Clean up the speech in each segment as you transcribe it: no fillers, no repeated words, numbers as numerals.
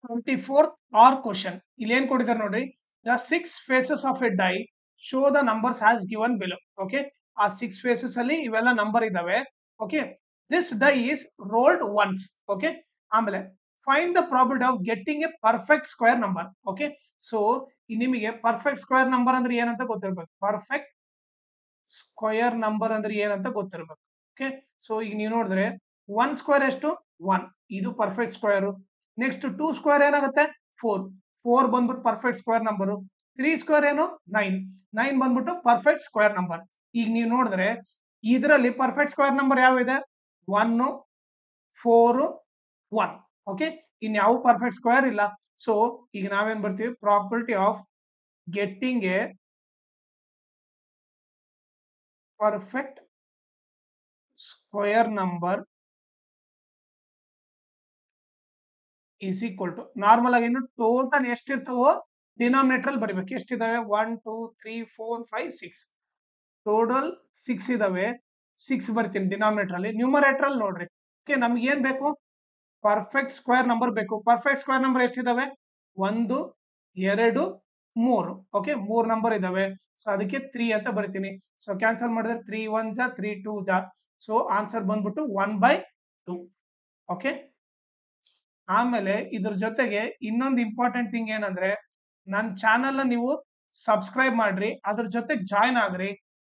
24th R question. ಇಲ್ಲಿ ಏನ್ ಕೊಟ್ಟಿದ್ದಾರೆ ನೋಡ್ರಿ. The 6 faces of a die show the numbers as given below. Okay. ಆ 6 faces ಅಲ್ಲಿ ಇವೆಲ್ಲ ನಂಬರ್ ಇದಾವೆ. Okay. This die is rolled once. Okay. ಆಮೇಲೆ find the probability of getting a perfect square number. Okay. So ನಿಮಗೆ perfect square number ಅಂದ್ರೆ ಏನಂತ ಗೊತ್ತಿರ್ಬೇಕು. Perfect square number ಅಂದ್ರೆ ಏನಂತ ಗೊತ್ತಿರ್ಬೇಕು. Okay. So ಈಗ ನೀವು ನೋಡಿದ್ರೆ 1 square ಎಷ್ಟು 1. ಇದು perfect square. ನೆಕ್ಸ್ಟ್ 2 ಸ್ಕ್ವೇರ್ ಏನಾಗುತ್ತೆ 4. 4 ಬಂದ್ಬಿಟ್ಟು ಪರ್ಫೆಕ್ಟ್ ಸ್ಕ್ವೇರ್ ನಂಬರ್. 3 ಸ್ಕ್ವೇರ್ ಏನು 9. 9 ಬಂದ್ಬಿಟ್ಟು ಪರ್ಫೆಕ್ಟ್ ಸ್ಕ್ವೇರ್ ನಂಬರ್. ಈಗ ನೀವು ನೋಡಿದ್ರೆ ಇದರಲ್ಲಿ ಪರ್ಫೆಕ್ಟ್ ಸ್ಕ್ವೇರ್ ನಂಬರ್ ಯಾವ ಇದೆ 1 4 1. ಓಕೆ, ಇನ್ಯಾವ ಪರ್ಫೆಕ್ಟ್ ಸ್ಕ್ವೇರ್ ಇಲ್ಲ. ಸೊ ಈಗ ನಾವೇನ್ ಬರ್ತೀವಿ property of getting a perfect square number is equal to normal ಆಗಿ ಟೋಟಲ್ ಎಷ್ಟಿರ್ತಾವೋ ಡಿನಾಮಿನೇಟರ್ ಅಲ್ಲಿ ಬರೀಬೇಕು. ಎಷ್ಟಿದಾವೆ 1 2 3 4 5 6. ಟೋಟಲ್ 6 ಇದಾವೆ. 6 ಬರ್ತೀನಿ ಡಿನಾಮಿನೇಟರ್ ಅಲ್ಲಿ. ನ್ಯೂಮರೇಟರ್ ಅಲ್ಲಿ ನೋಡ್ರಿ. ಓಕೆ, ನಮ್ಗೆ ಏನ್ ಬೇಕು ಪರ್ಫೆಕ್ಟ್ ಸ್ಕ್ವೇರ್ ನಂಬರ್ ಬೇಕು. ಪರ್ಫೆಕ್ಟ್ ಸ್ಕ್ವೇರ್ ನಂಬರ್ ಎಷ್ಟಿದಾವೆ 1 2 3. ಓಕೆ, 3 ನಂಬರ್ ಇದಾವೆ. ಸೊ ಅದಕ್ಕೆ 3 ಅಂತ ಬರಿತೀನಿ. ಸೊ ಕ್ಯಾನ್ಸಲ್ ಮಾಡಿದ್ರೆ 3 1 ಜಾ 3 2 ಜಾ. ಸೊ ಆನ್ಸರ್ ಬಂದ್ಬಿಟ್ಟು 1/2. ಓಕೆ, ಆಮೇಲೆ ಇದ್ರ ಜೊತೆಗೆ ಇನ್ನೊಂದು ಇಂಪಾರ್ಟೆಂಟ್ ಥಿಂಗ್ ಏನಂದ್ರೆ ನನ್ನ ಚಾನೆಲ್ ನೀವು ಸಬ್ಸ್ಕ್ರೈಬ್ ಮಾಡ್ರಿ, ಅದ್ರ ಜೊತೆ ಜಾಯ್ನ್ ಆಗ್ರಿ.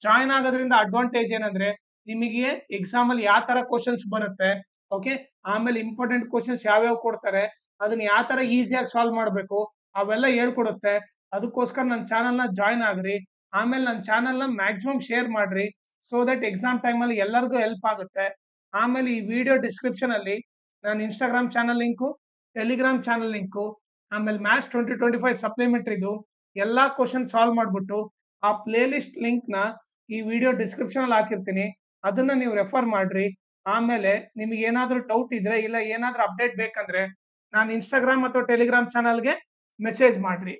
ಜಾಯ್ನ್ ಆಗೋದ್ರಿಂದ ಅಡ್ವಾಂಟೇಜ್ ಏನಂದ್ರೆ ನಿಮಗೆ ಎಕ್ಸಾಮ್ ಅಲ್ಲಿ ಯಾವ ತರ ಕ್ವಶನ್ಸ್ ಬರುತ್ತೆ, ಓಕೆ, ಆಮೇಲೆ ಇಂಪಾರ್ಟೆಂಟ್ ಕ್ವಶನ್ಸ್ ಯಾವ್ಯಾವ ಕೊಡ್ತಾರೆ, ಅದನ್ನ ಯಾವ ತರ ಈಸಿಯಾಗಿ ಸಾಲ್ವ್ ಮಾಡಬೇಕು ಅವೆಲ್ಲ ಹೇಳ್ಕೊಡುತ್ತೆ. ಅದಕ್ಕೋಸ್ಕರ ನನ್ನ ಚಾನೆಲ್ ನ ಜಾಯ್ನ್ ಆಗ್ರಿ. ಆಮೇಲೆ ನನ್ನ ಚಾನೆಲ್ ನ ಮ್ಯಾಕ್ಸಿಮಮ್ ಶೇರ್ ಮಾಡ್ರಿ, ಸೊ ದಟ್ ಎಕ್ಸಾಮ್ ಟೈಮ್ ಅಲ್ಲಿ ಎಲ್ಲರಿಗೂ ಹೆಲ್ಪ್ ಆಗುತ್ತೆ. ಆಮೇಲೆ ಈ ವಿಡಿಯೋ ಡಿಸ್ಕ್ರಿಪ್ಷನ್ ಅಲ್ಲಿ ನಾನು Instagram channel link, Telegram channel link, ಆಮೇಲೆ ಮ್ಯಾಥ್ಸ್ 2025 ಸಪ್ಲಿಮೆಂಟ್ರಿದು ಎಲ್ಲಾ ಕ್ವಶನ್ ಸಾಲ್ವ್ ಮಾಡ್ಬಿಟ್ಟು ಆ ಪ್ಲೇ ಲಿಸ್ಟ್ ಲಿಂಕ್ ನ ಈ ವಿಡಿಯೋ ಡಿಸ್ಕ್ರಿಪ್ಷನ್ ಅಲ್ಲಿ ಹಾಕಿರ್ತೀನಿ. ಅದನ್ನ ನೀವು ರೆಫರ್ ಮಾಡ್ರಿ. ಆಮೇಲೆ ನಿಮ್ಗೆ ಏನಾದ್ರೂ ಡೌಟ್ ಇದ್ರೆ ಇಲ್ಲ ಏನಾದ್ರೂ ಅಪ್ಡೇಟ್ ಬೇಕಂದ್ರೆ ನಾನು ಇನ್ಸ್ಟಾಗ್ರಾಮ್ ಅಥವಾ ಟೆಲಿಗ್ರಾಮ್ ಚಾನಲ್ಗೆ ಮೆಸೇಜ್ ಮಾಡ್ರಿ.